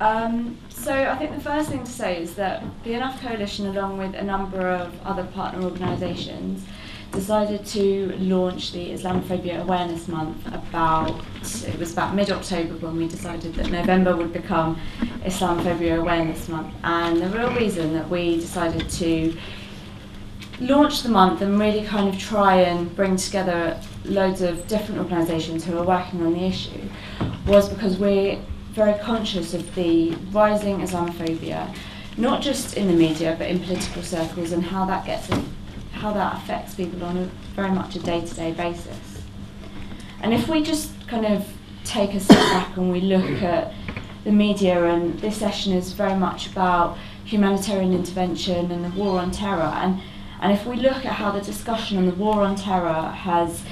So I think the first thing to say is that the Enough Coalition, along with a number of other partner organisations, decided to launch the Islamophobia Awareness Month it was about mid-October when we decided that November would become Islamophobia Awareness Month. And the real reason that we decided to launch the month and really kind of try and bring together loads of different organisations who are working on the issue was because we're very conscious of the rising Islamophobia, not just in the media but in political circles, and how that affects people on very much a day-to-day basis. And if we just kind of take a step back and we look at the media, and this session is very much about humanitarian intervention and the war on terror, and if we look at how the discussion on the war on terror has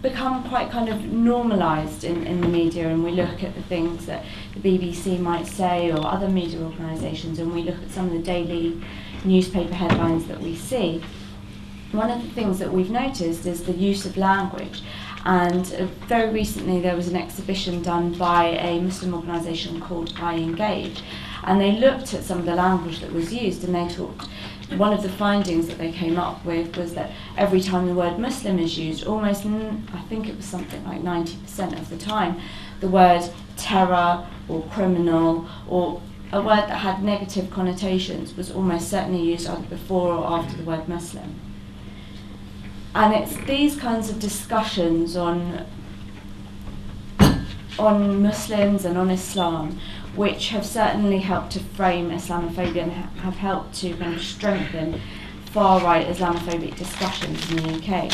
become quite kind of normalised in the media, and we look at the things that the BBC might say or other media organisations, and we look at some of the daily newspaper headlines that we see, one of the things that we've noticed is the use of language. And very recently there was an exhibition done by a Muslim organisation called I Engage, and they looked at some of the language that was used, and they talked. One of the findings that they came up with was that every time the word Muslim is used, almost, I think it was something like 90% of the time, the word terror or criminal or a word that had negative connotations was almost certainly used either before or after the word Muslim. And it's these kinds of discussions on Muslims and on Islam which have certainly helped to frame Islamophobia and have helped to kind of strengthen far-right Islamophobic discussions in the UK.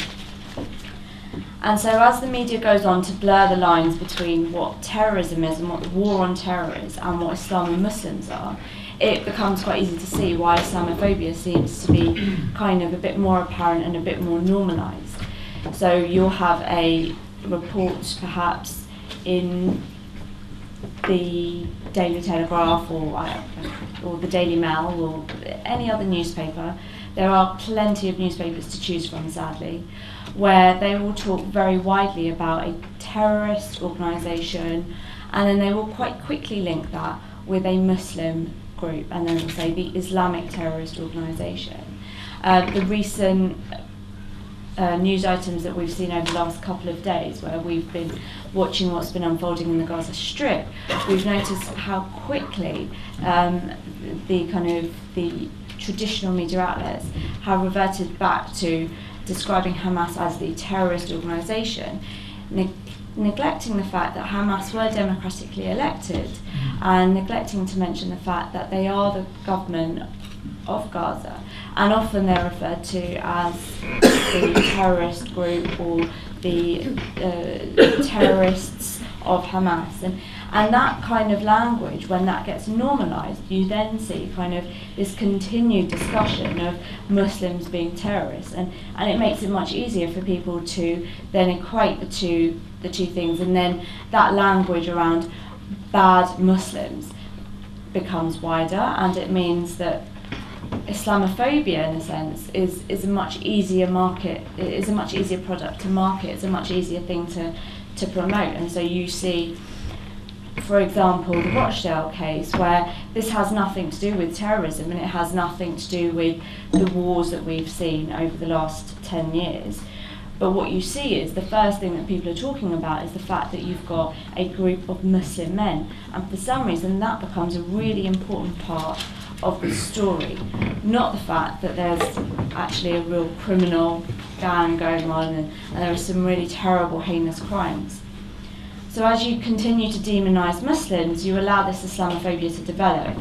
And so as the media goes on to blur the lines between what terrorism is and what the war on terror is and what Islam and Muslims are, it becomes quite easy to see why Islamophobia seems to be kind of a bit more apparent and a bit more normalised. So you'll have a report perhaps in the Daily Telegraph or the Daily Mail or any other newspaper. There are plenty of newspapers to choose from, sadly, where they will talk very widely about a terrorist organisation, and then they will quite quickly link that with a Muslim group, and then they'll say the Islamic terrorist organisation. The recent news items that we've seen over the last couple of days, where we've been watching what's been unfolding in the Gaza Strip, we've noticed how quickly the traditional media outlets have reverted back to describing Hamas as the terrorist organisation, neglecting the fact that Hamas were democratically elected, and neglecting to mention the fact that they are the government of Gaza, and often they're referred to as the terrorist group or the terrorists of Hamas. And that kind of language, when that gets normalised, you then see kind of this continued discussion of Muslims being terrorists, and it makes it much easier for people to then equate the two things, and then that language around bad Muslims becomes wider, and it means that Islamophobia, in a sense, is a much easier market. It is a much easier product to market. It's a much easier thing to promote, and so you see, for example, the Rochdale case, where this has nothing to do with terrorism and it has nothing to do with the wars that we've seen over the last 10 years. But what you see is the first thing that people are talking about is the fact that you've got a group of Muslim men, and for some reason that becomes a really important part of the story, not the fact that there's actually a real criminal gang going on and there are some really terrible, heinous crimes. So as you continue to demonise Muslims, you allow this Islamophobia to develop.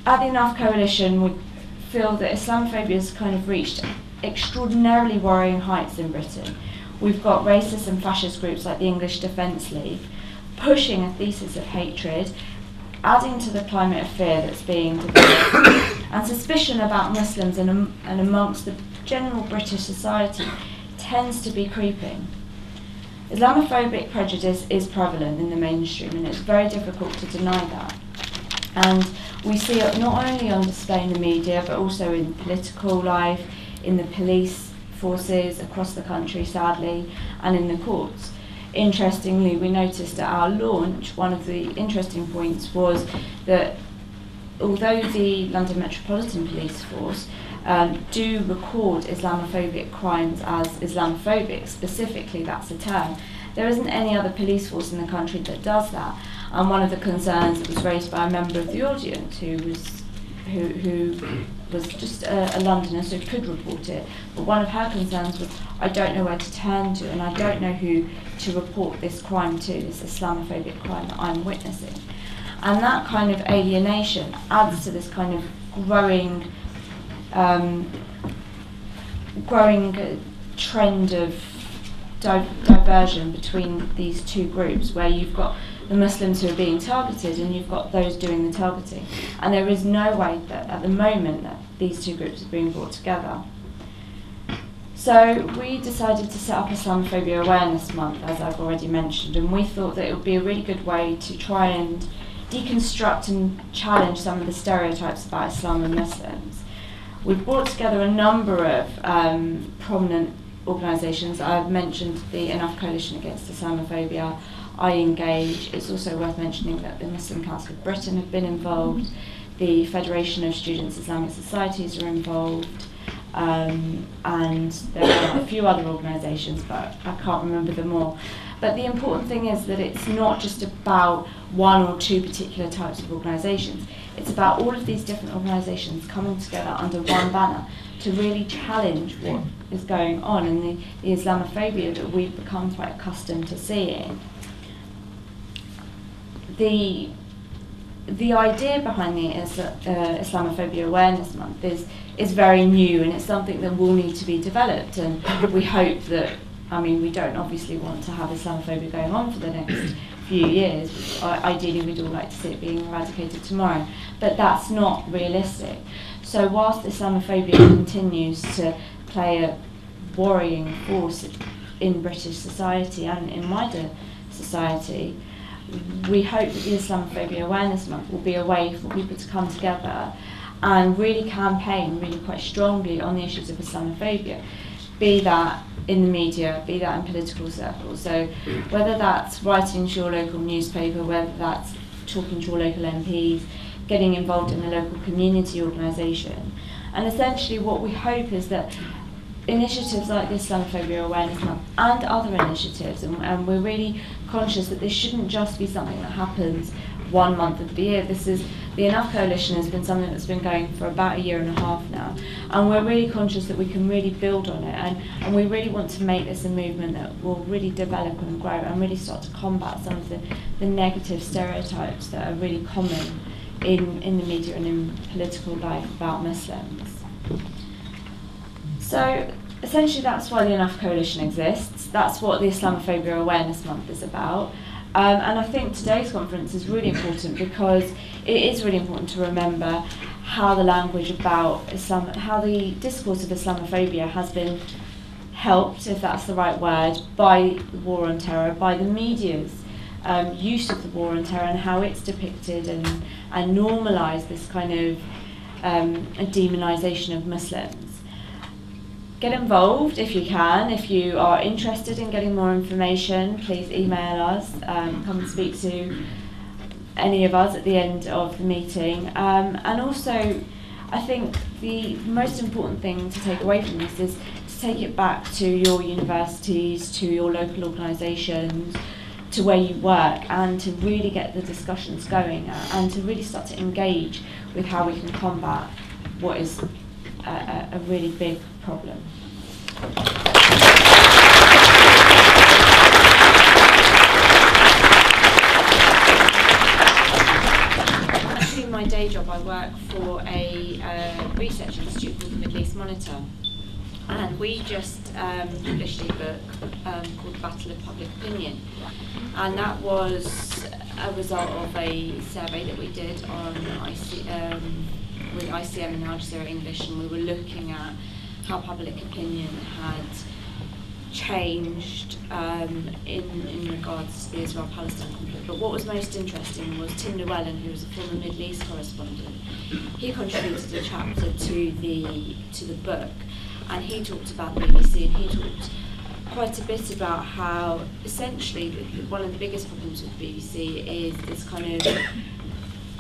At the Enough Coalition, we feel that Islamophobia has kind of reached extraordinarily worrying heights in Britain. We've got racist and fascist groups like the English Defence League pushing a thesis of hatred, adding to the climate of fear that's being developed, and suspicion about Muslims and amongst the general British society tends to be creeping. Islamophobic prejudice is prevalent in the mainstream, and it's very difficult to deny that. And we see it not only on display in the media, but also in political life, in the police forces across the country, sadly, and in the courts. interestingly, we noticed at our launch, one of the interesting points was that although the London Metropolitan Police Force do record Islamophobic crimes as Islamophobic, specifically that's a term, there isn't any other police force in the country that does that. And one of the concerns that was raised by a member of the audience who was just a Londoner, so could report it, but one of her concerns was, I don't know where to turn to, and I don't know who to report this crime to, this Islamophobic crime that I'm witnessing. And that kind of alienation adds to this kind of growing trend of diversion between these two groups, where you've got the Muslims who are being targeted and you've got those doing the targeting. And there is no way that at the moment that these two groups are being brought together. So we decided to set up Islamophobia Awareness Month, as I've already mentioned, and we thought that it would be a really good way to try and deconstruct and challenge some of the stereotypes about Islam and Muslims. We've brought together a number of prominent organisations. I've mentioned the Enough Coalition Against Islamophobia, I Engage. It's also worth mentioning that the Muslim Council of Britain have been involved, the Federation of Students' Islamic Societies are involved, and there are a few other organisations, but I can't remember them all. But the important thing is that it's not just about one or two particular types of organisations. It's about all of these different organisations coming together under one banner to really challenge what is going on and the Islamophobia that we've become quite accustomed to seeing. The idea behind the Islamophobia Awareness Month is very new, and it's something that will need to be developed, and we hope that, I mean, we don't obviously want to have Islamophobia going on for the next few years. Ideally, we'd all like to see it being eradicated tomorrow, but that's not realistic. So whilst Islamophobia continues to play a worrying force in British society and in wider society, we hope that the Islamophobia Awareness Month will be a way for people to come together and really campaign really quite strongly on the issues of Islamophobia, be that in the media, be that in political circles. So whether that's writing to your local newspaper, whether that's talking to your local MPs, getting involved in a local community organisation. And essentially what we hope is that initiatives like the Islamophobia Awareness Month and other initiatives, and we're really conscious that this shouldn't just be something that happens 1 month of the year. This is, the Enough Coalition has been something that's been going for about 1.5 years now, and we're really conscious that we can really build on it, and we really want to make this a movement that will really develop and grow and really start to combat some of the negative stereotypes that are really common in the media and in political life about Muslims. So essentially that's why the Enough Coalition exists. That's what the Islamophobia Awareness Month is about. And I think today's conference is really important because it is really important to remember how the language about Islam, how the discourse of Islamophobia has been helped, if that's the right word, by the war on terror, by the media's use of the war on terror and how it's depicted and normalised this kind of a demonisation of Muslims. Get involved if you can. If you are interested in getting more information, please email us. Come and speak to any of us at the end of the meeting. And also, I think the most important thing to take away from this is to take it back to your universities, to your local organisations, to where you work, and to really get the discussions going and to really start to engage with how we can combat what is a really big problem. Actually, in my day job, I work for a research institute called the Middle East Monitor, and we just published a book called The Battle of Public Opinion, and that was a result of a survey that we did on with ICM and Al Jazeera English, and we were looking at how public opinion had changed in regards to the Israel-Palestine conflict. But what was most interesting was Tim Llewellyn, who was a former Middle East correspondent. He contributed a chapter to the book, and he talked about the BBC, and he talked quite a bit about how essentially one of the biggest problems with the BBC is this kind of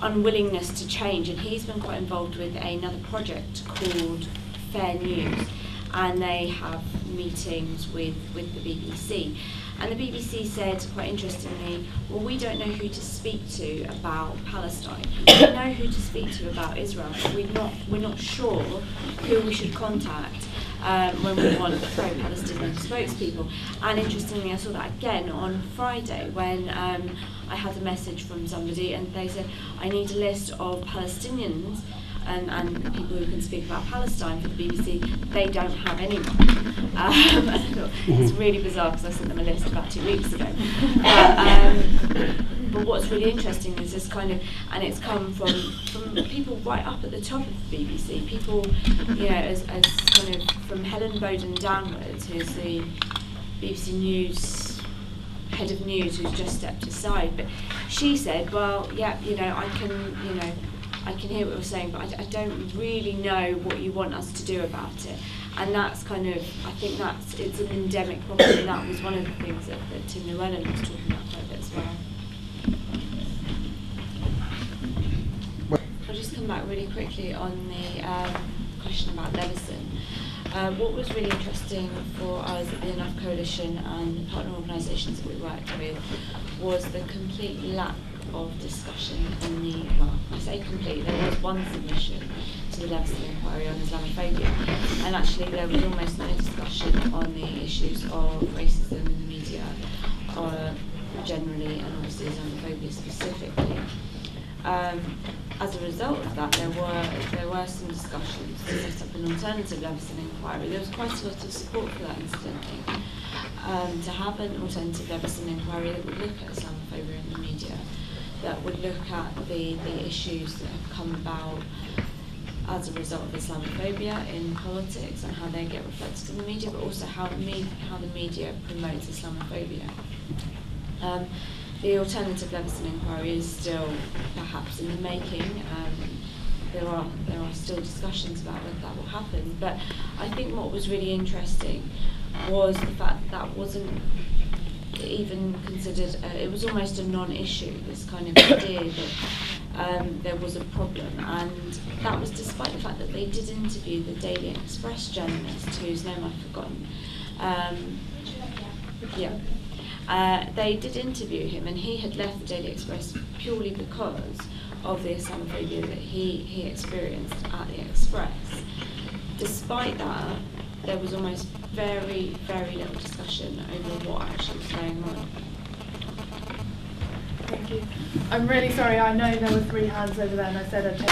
unwillingness to change, and he's been quite involved with another project called Fair News, and they have meetings with the BBC. And the BBC said, quite interestingly, well, we don't know who to speak to about Palestine. We know who to speak to about Israel, but we're not sure who we should contact when we want pro-Palestinian spokespeople. And interestingly, I saw that again on Friday when I had a message from somebody, and they said, I need a list of Palestinians and people who can speak about Palestine for the BBC. They don't have anyone. And I thought, it's really bizarre because I sent them a list about 2 weeks ago. But what's really interesting is this kind of, and it's come from people right up at the top of the BBC, people, you know, as kind of from Helen Bowden downwards, who's the BBC News head of news, who's just stepped aside. But she said, well, yeah, you know, I can hear what you're saying, but I don't really know what you want us to do about it. And that's kind of, I think it's an endemic problem, and that was one of the things that Tim Llewellyn was talking about quite a bit as well. I'll just come back really quickly on the question about Levison. What was really interesting for us at the Enough Coalition and the partner organisations that we worked with was the complete lack of discussion on the, well, I say complete, there was one submission to the Levison inquiry on Islamophobia, and actually there was almost no discussion on the issues of racism in the media, generally, and obviously Islamophobia specifically. As a result of that, there were some discussions to set up an alternative Levison inquiry. There was quite a lot of support for that, incidentally, to have an alternative Levison inquiry that would look at Islamophobia in the media, that would look at the issues that have come about as a result of Islamophobia in politics and how they get reflected in the media, but also how the media promotes Islamophobia. The alternative Levison inquiry is still perhaps in the making. There are still discussions about whether that will happen, but I think what was really interesting was the fact that wasn't even considered, it was almost a non-issue, this kind of idea that there was a problem, and that was despite the fact that they did interview the Daily Express journalist, whose name I've forgotten. They did interview him, and he had left the Daily Express purely because of the Islamophobia that he experienced at the Express. Despite that, there was almost very, very little discussion over what actually was going on. Thank you. I'm really sorry, I know there were 3 hands over there, and I said I'd take